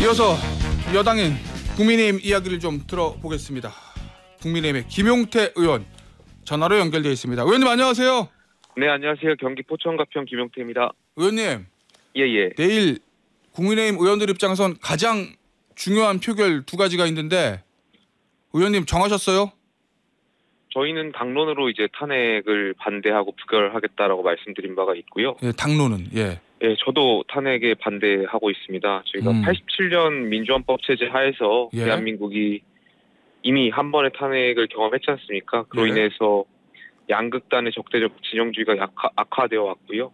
이어서 여당인 국민의힘 이야기를 좀 들어보겠습니다. 국민의힘의 김용태 의원 전화로 연결되어 있습니다. 의원님 안녕하세요. 네, 안녕하세요. 경기 포천가평 김용태입니다. 의원님. 예. 내일 국민의힘 의원들 입장에선 가장 중요한 표결 두 가지가 있는데 의원님 정하셨어요? 저희는 당론으로 이제 탄핵을 반대하고 부결하겠다라고 말씀드린 바가 있고요. 예, 당론은 예. 예, 저도 탄핵에 반대하고 있습니다. 저희가 87년 민주헌법 체제 하에서 예. 대한민국이 이미 한 번의 탄핵을 경험했지 않습니까? 그로 예. 인해서 양극단의 적대적 진영주의가 악화되어 왔고요.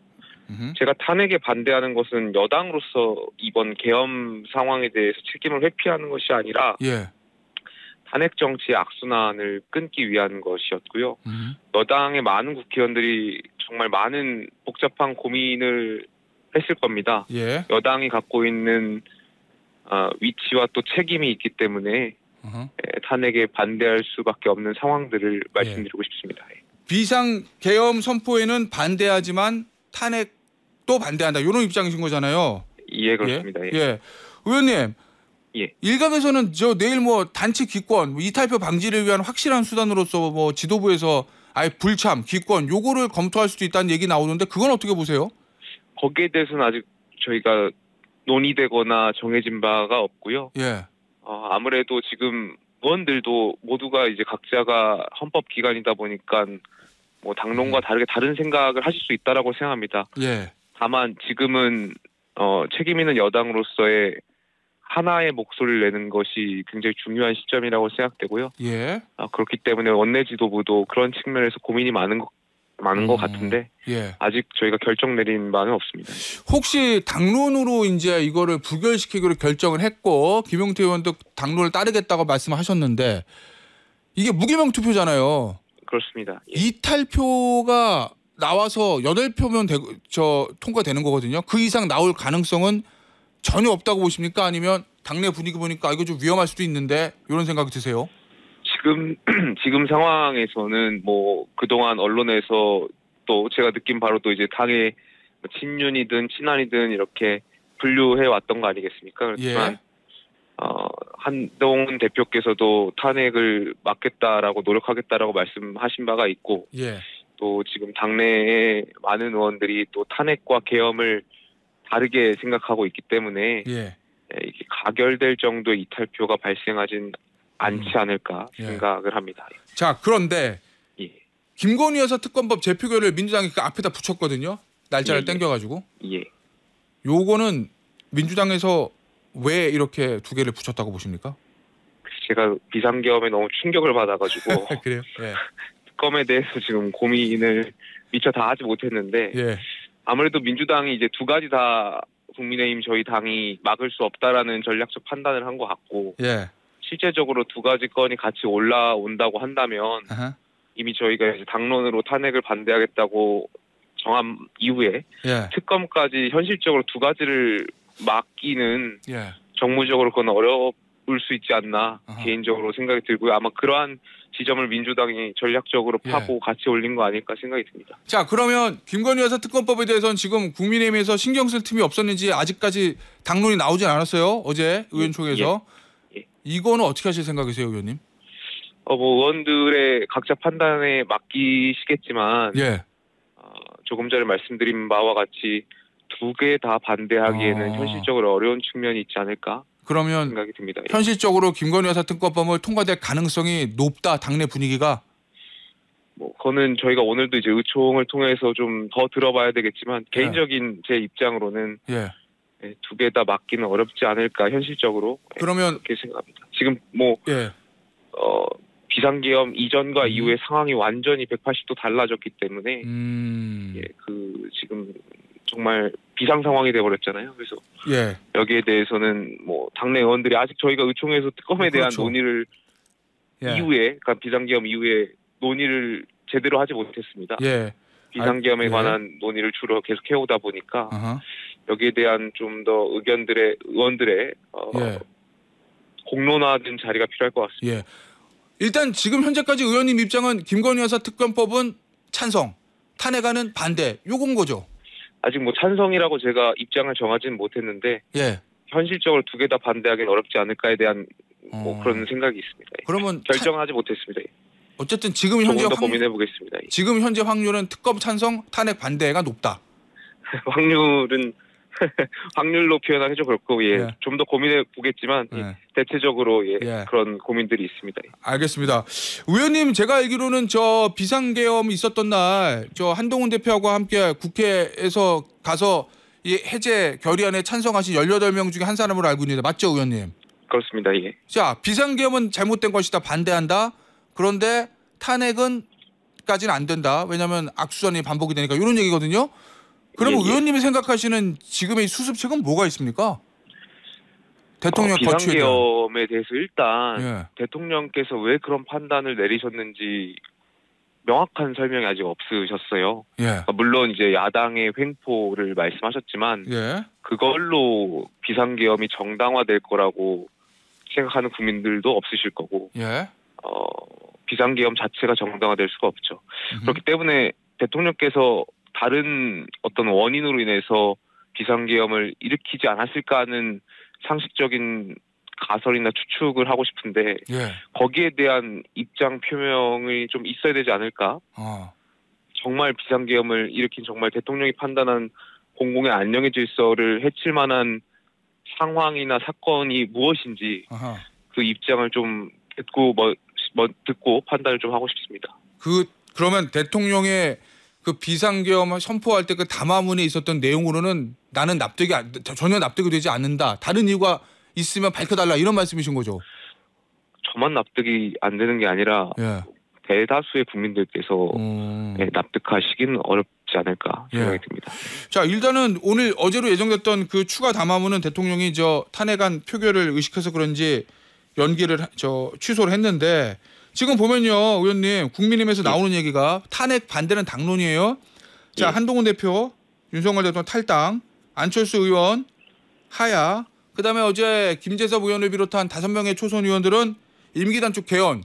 제가 탄핵에 반대하는 것은 여당으로서 이번 계엄 상황에 대해서 책임을 회피하는 것이 아니라 예. 탄핵 정치의 악순환을 끊기 위한 것이었고요. 여당의 많은 국회의원들이 정말 많은 복잡한 고민을 했을 겁니다. 예. 여당이 갖고 있는 위치와 또 책임이 있기 때문에 탄핵에 반대할 수밖에 없는 상황들을 말씀드리고 싶습니다. 비상 계엄 선포에는 반대하지만 탄핵도 반대한다. 이런 입장이신 거잖아요. 예, 그렇습니다. 예. 의원님. 예. 일각에서는 저 내일 뭐 단체 기권, 이탈표 방지를 위한 확실한 수단으로서 뭐 지도부에서 아예 불참, 기권 요거를 검토할 수도 있다는 얘기 나오는데 그건 어떻게 보세요? 거기에 대해서는 아직 저희가 논의되거나 정해진 바가 없고요. 예. 아무래도 지금 의원들도 모두가 이제 각자가 헌법 기관이다 보니까 뭐 당론과 다르게 다른 생각을 하실 수 있다라고 생각합니다. 예. 다만 지금은 책임 있는 여당으로서의 하나의 목소리를 내는 것이 굉장히 중요한 시점이라고 생각되고요. 예. 그렇기 때문에 원내 지도부도 그런 측면에서 고민이 많은 것 같은데 예. 아직 저희가 결정 내린 바는 없습니다. 혹시 당론으로 이제 이거를 부결시키기로 결정을 했고 김용태 의원도 당론을 따르겠다고 말씀하셨는데 이게 무기명 투표잖아요. 그렇습니다. 예. 이탈표가 나와서 8표면 통과되는 거거든요. 그 이상 나올 가능성은 전혀 없다고 보십니까? 아니면 당내 분위기 보니까 이거 좀 위험할 수도 있는데 이런 생각이 드세요? 지금 상황에서는 뭐 그동안 언론에서 또 제가 느낀 바로 또 이제 당의 친윤이든 친한이든 이렇게 분류해 왔던 거 아니겠습니까? 그렇지만 예. 한동훈 대표께서도 탄핵을 막겠다라고 노력하겠다라고 말씀하신 바가 있고 예. 또 지금 당내의 많은 의원들이 또 탄핵과 계엄을 다르게 생각하고 있기 때문에 예. 이게 가결될 정도의 이탈표가 발생하진 않지 않을까 생각을 합니다. 자, 그런데 예. 김건희 여사 특검법 재표결을 민주당이 그 앞에다 붙였거든요. 날짜를 땡겨가지고. 예. 요거는 민주당에서 왜 이렇게 두 개를 붙였다고 보십니까? 제가 비상계엄에 너무 충격을 받아가지고 그래요? 예. 특검에 대해서 지금 고민을 미처 다 하지 못했는데 예. 아무래도 민주당이 이제 두 가지 다 국민의힘 저희 당이 막을 수 없다라는 전략적 판단을 한 것 같고 예. 실제적으로 두 가지 건이 같이 올라온다고 한다면 아하. 이미 저희가 이제 당론으로 탄핵을 반대하겠다고 정한 이후에 예. 특검까지 현실적으로 두 가지를 막기는 예. 정무적으로 그건 어려울 수 있지 않나 아하. 개인적으로 생각이 들고요. 아마 그러한 지점을 민주당이 전략적으로 파고 같이 올린 거 아닐까 생각이 듭니다. 자, 그러면 김건희 여사 특검법에 대해서는 지금 국민의힘에서 신경 쓸 틈이 없었는지 아직까지 당론이 나오진 않았어요. 어제 의원총회에서. 예. 이거는 어떻게 하실 생각이세요, 의원님? 뭐 의원들의 각자 판단에 맡기시겠지만 예. 조금 전에 말씀드린 바와 같이 두 개 다 반대하기에는 현실적으로 어려운 측면이 있지 않을까 그러면 생각이 듭니다. 현실적으로 김건희 여사 특검법을 통과될 가능성이 높다, 당내 분위기가? 뭐 그거는 저희가 오늘도 이제 의총을 통해서 좀 더 들어봐야 되겠지만 개인적인 제 입장으로는 두 개 다 막기는 어렵지 않을까 현실적으로 그러면 그렇게 생각합니다. 지금 뭐 비상계엄 이전과 이후의 상황이 완전히 180도 달라졌기 때문에 그 지금 정말 비상 상황이 돼버렸잖아요. 그래서 여기에 대해서는 뭐 당내 의원들이 아직 저희가 의총에서 특검에 대한 논의를 이후에, 그러니까 비상계엄 이후에 논의를 제대로 하지 못했습니다. 비상계엄에 관한 논의를 주로 계속 해오다 보니까 여기에 대한 좀 더 의원들의 공론화된 자리가 필요할 것 같습니다. 일단 지금 현재까지 의원님 입장은 김건희 여사 특검법은 찬성, 탄핵안은 반대, 요건 거죠? 아직 뭐 찬성이라고 제가 입장을 정하지는 못했는데 현실적으로 두 개 다 반대하기는 어렵지 않을까에 대한 뭐 그런 생각이 있습니다. 그러면 결정하지 못했습니다. 어쨌든 지금 현재 고민해 보겠습니다. 지금 현재 확률은 특검 찬성, 탄핵 반대가 높다. 확률은 확률로 표현하기 좀 그렇고 예. 좀 더 고민해 보겠지만 대체적으로 그런 고민들이 있습니다. 알겠습니다. 의원님 제가 알기로는 저 비상계엄이 있었던 날 저 한동훈 대표하고 함께 국회에서 가서 이 해제 결의안에 찬성하신 18명 중에 한 사람으로 알고 있는데 맞죠, 의원님? 그렇습니다. 예. 자, 비상계엄은 잘못된 것이다. 반대한다. 그런데 탄핵은까지는 안 된다. 왜냐하면 악수전이 반복이 되니까 이런 얘기거든요. 그러면 의원님이 생각하시는 지금의 수습책은 뭐가 있습니까? 대통령 비상계엄에 대해서 일단 대통령께서 왜 그런 판단을 내리셨는지 명확한 설명이 아직 없으셨어요. 물론 이제 야당의 횡포를 말씀하셨지만 그걸로 비상계엄이 정당화될 거라고 생각하는 국민들도 없으실 거고 비상계엄 자체가 정당화될 수가 없죠. 그렇기 때문에 대통령께서 다른 어떤 원인으로 인해서 비상계엄을 일으키지 않았을까 하는 상식적인 가설이나 추측을 하고 싶은데 거기에 대한 입장 표명이 좀 있어야 되지 않을까? 정말 비상계엄을 일으킨 정말 대통령이 판단한 공공의 안녕의 질서를 해칠 만한 상황이나 사건이 무엇인지 그 입장을 좀 듣고 판단을 좀 하고 싶습니다. 그러면 대통령의 그 비상계엄을 선포할 때 그 담화문에 있었던 내용으로는 나는 전혀 납득이 되지 않는다. 다른 이유가 있으면 밝혀달라 이런 말씀이신 거죠? 저만 납득이 안 되는 게 아니라 대다수의 국민들께서 납득하시기는 어렵지 않을까 생각이 듭니다. 자, 일단은 어제로 예정됐던 그 추가 담화문은 대통령이 탄핵안 표결을 의식해서 그런지 연기를 취소를 했는데 지금 보면요, 의원님 국민의힘에서 나오는 얘기가 탄핵 반대는 당론이에요. 자, 한동훈 대표, 윤석열 대통령 탈당, 안철수 의원 하야, 그다음에 어제 김재섭 의원을 비롯한 5명의 초선 의원들은 임기 단축 개헌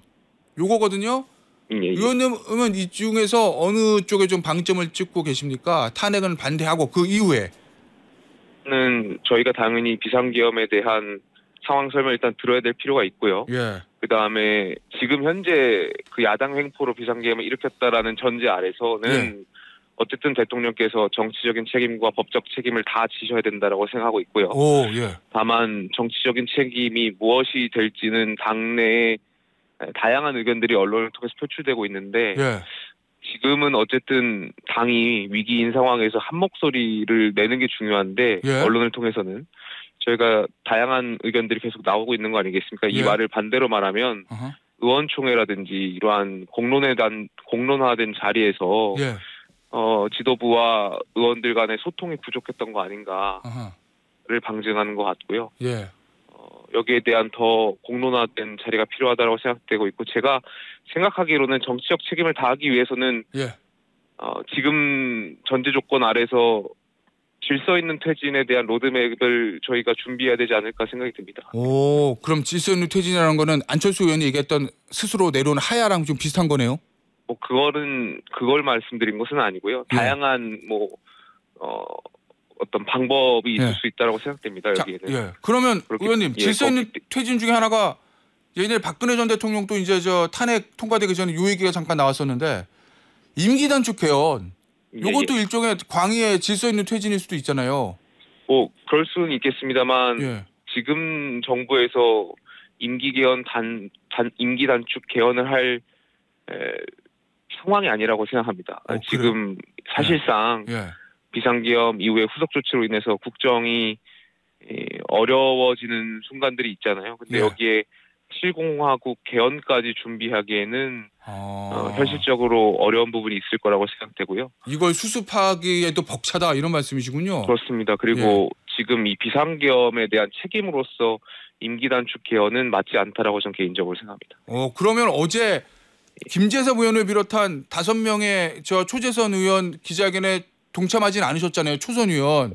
요거거든요. 의원님은 이 중에서 어느 쪽에 좀 방점을 찍고 계십니까? 탄핵은 반대하고 그 이후에? 저희가 당연히 비상계엄에 대한 상황 설명을 일단 들어야 될 필요가 있고요. 그다음에 지금 현재 그 야당 횡포로 비상계엄을 일으켰다라는 전제 아래서는 어쨌든 대통령께서 정치적인 책임과 법적 책임을 다 지셔야 된다라고 생각하고 있고요. 다만 정치적인 책임이 무엇이 될지는 당내에 다양한 의견들이 언론을 통해서 표출되고 있는데 지금은 어쨌든 당이 위기인 상황에서 한 목소리를 내는 게 중요한데 언론을 통해서는 저희가 다양한 의견들이 계속 나오고 있는 거 아니겠습니까? 이 말을 반대로 말하면 의원총회라든지 이러한 공론화된 자리에서 지도부와 의원들 간의 소통이 부족했던 거 아닌가를 방증하는 것 같고요. 여기에 대한 더 공론화된 자리가 필요하다고 생각되고 있고 제가 생각하기로는 정치적 책임을 다하기 위해서는 지금 전제 조건 아래서 질서 있는 퇴진에 대한 로드맵을 저희가 준비해야 되지 않을까 생각이 듭니다. 그럼 질서 있는 퇴진이라는 거는 안철수 의원이 얘기했던 스스로 내려온 하야랑 좀 비슷한 거네요? 그걸 말씀드린 것은 아니고요. 다양한 어떤 방법이 있을 수 있다고 생각됩니다. 여기에는. 그러면 의원님 질서 있는 퇴진 중에 하나가 예전에 박근혜 전 대통령도 이제 탄핵 통과되기 전에 요 얘기가 잠깐 나왔었는데 임기 단축 개헌 요것도 일종의 광의의 질서 있는 퇴진일 수도 있잖아요. 그럴 수는 있겠습니다만 지금 정부에서 임기 단축 개헌을 할 상황이 아니라고 생각합니다. 지금 사실상 비상계엄 이후에 후속 조치로 인해서 국정이 어려워지는 순간들이 있잖아요. 근데 여기에 실공화국 개헌까지 준비하기에는 현실적으로 어려운 부분이 있을 거라고 생각되고요. 이걸 수습하기에도 벅차다 이런 말씀이시군요. 그렇습니다. 그리고 지금 이 비상계엄에 대한 책임으로서 임기 단축 개헌은 맞지 않다라고 저는 개인적으로 생각합니다. 그러면 어제 김재섭 의원을 비롯한 5명의 초재선 의원 기자회견에 동참하지는 않으셨잖아요. 초선 의원.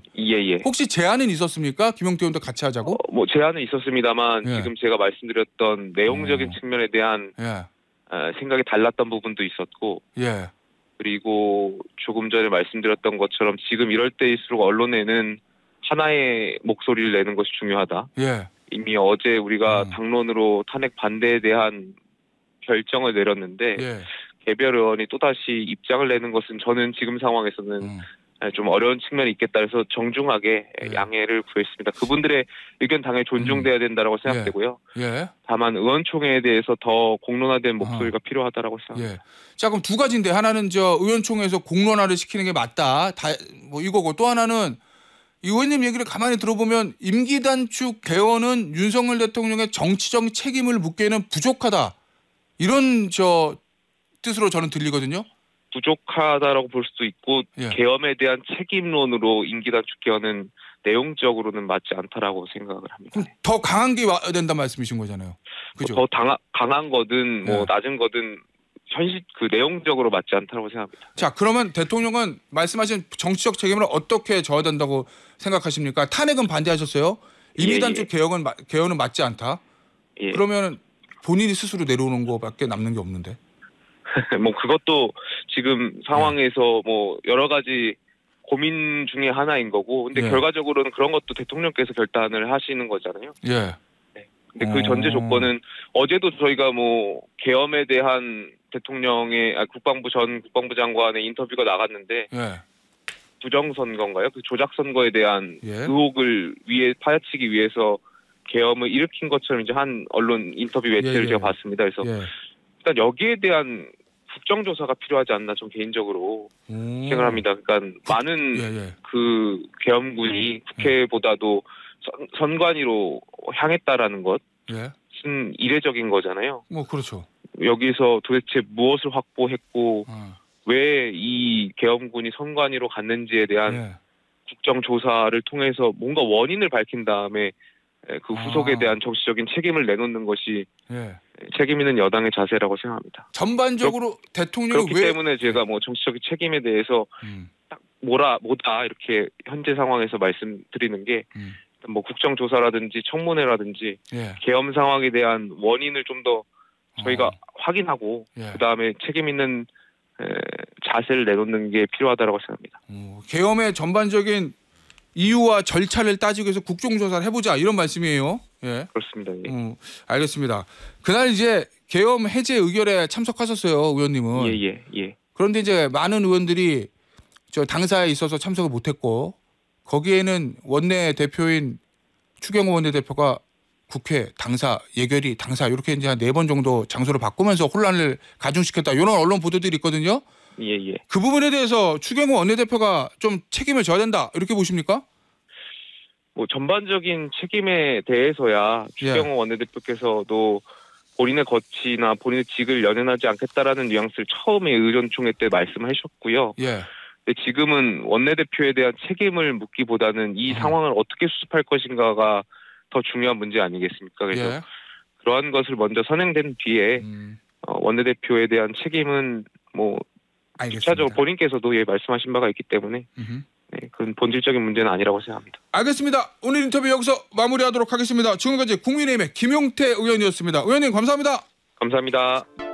혹시 제안은 있었습니까? 김용태 의원도 같이 하자고? 제안은 있었습니다만 지금 제가 말씀드렸던 내용적인 측면에 대한 생각이 달랐던 부분도 있었고 그리고 조금 전에 말씀드렸던 것처럼 지금 이럴 때일수록 언론에는 하나의 목소리를 내는 것이 중요하다. 예. 이미 어제 우리가 당론으로 탄핵 반대에 대한 결정을 내렸는데 개별 의원이 또다시 입장을 내는 것은 저는 지금 상황에서는 좀 어려운 측면이 있겠다 해서 정중하게 양해를 구했습니다. 그분들의 의견 당연히 존중돼야 된다고 생각되고요. 다만 의원총회에 대해서 더 공론화된 목소리가 필요하다고 생각합니다. 자, 그럼 두 가지인데 하나는 저 의원총회에서 공론화를 시키는 게 맞다. 뭐 이거고 또 하나는 이 의원님 얘기를 가만히 들어보면 임기 단축 개헌은 윤석열 대통령의 정치적 책임을 묻기에는 부족하다. 이런 저 뜻으로 저는 들리거든요. 부족하다라고 볼 수도 있고 계엄에 대한 책임론으로 임기 단축 개헌은 내용적으로는 맞지 않다라고 생각을 합니다. 그럼 더 강한 게 와야 된다 말씀이신 거잖아요. 그죠? 더 강한 거든 뭐 낮은 거든 현실 그 내용적으로 맞지 않다고 생각합니다. 자, 그러면 대통령은 말씀하신 정치적 책임을 어떻게 져야 된다고 생각하십니까? 탄핵은 반대하셨어요. 임기 단축 개헌은 맞지 않다. 그러면 본인이 스스로 내려오는 거밖에 남는 게 없는데. 뭐 그것도 지금 상황에서 뭐 여러 가지 고민 중에 하나인 거고, 근데 결과적으로는 그런 것도 대통령께서 결단을 하시는 거잖아요. 근데 그 전제 조건은 어제도 저희가 뭐 계엄에 대한 대통령의 국방부 전 국방부 장관의 인터뷰가 나갔는데 부정선거인가요? 그 조작선거에 대한 의혹을 파헤치기 위해서 계엄을 일으킨 것처럼 이제 한 언론 인터뷰 매체를 제가 봤습니다. 그래서 일단 여기에 대한 국정조사가 필요하지 않나 좀 개인적으로 생각을 합니다. 그러니까 많은 그 계엄군이 국회보다도 선관위로 향했다라는 것은 이례적인 거잖아요. 뭐 그렇죠. 여기서 도대체 무엇을 확보했고 왜 이 계엄군이 선관위로 갔는지에 대한 국정조사를 통해서 뭔가 원인을 밝힌 다음에 그 후속에 대한 정치적인 책임을 내놓는 것이 책임 있는 여당의 자세라고 생각합니다. 전반적으로 대통령이 그렇기 때문에 제가 뭐 정치적인 책임에 대해서 딱 뭐다 이렇게 현재 상황에서 말씀드리는 게 뭐 국정조사라든지 청문회라든지 계엄 상황에 대한 원인을 좀 더 저희가 확인하고 그다음에 책임 있는 자세를 내놓는 게 필요하다고 생각합니다. 계엄의 전반적인 이유와 절차를 따지기 위해서 국정조사를 해보자 이런 말씀이에요. 그렇습니다. 알겠습니다. 그날 이제 계엄 해제 의결에 참석하셨어요, 의원님은. 그런데 이제 많은 의원들이 저 당사에 있어서 참석을 못했고 거기에는 원내 대표인 추경호 원내대표가 국회 당사 예결위 당사 이렇게 이제 한 4번 정도 장소를 바꾸면서 혼란을 가중시켰다 이런 언론 보도들이 있거든요. 그 부분에 대해서 추경호 원내대표가 좀 책임을 져야 된다 이렇게 보십니까? 뭐 전반적인 책임에 대해서야 추경호 원내대표께서도 본인의 거취나 본인의 직을 연연하지 않겠다라는 뉘앙스를 처음에 의전총회 때 말씀하셨고요. 근데 지금은 원내대표에 대한 책임을 묻기보다는 이 상황을 어떻게 수습할 것인가가 더 중요한 문제 아니겠습니까? 그래서 그러한 것을 먼저 선행된 뒤에 원내대표에 대한 책임은 뭐 구체적으로 본인께서도 말씀하신 바가 있기 때문에 그건 본질적인 문제는 아니라고 생각합니다. 알겠습니다. 오늘 인터뷰 여기서 마무리하도록 하겠습니다. 지금까지 국민의힘의 김용태 의원이었습니다. 의원님 감사합니다. 감사합니다.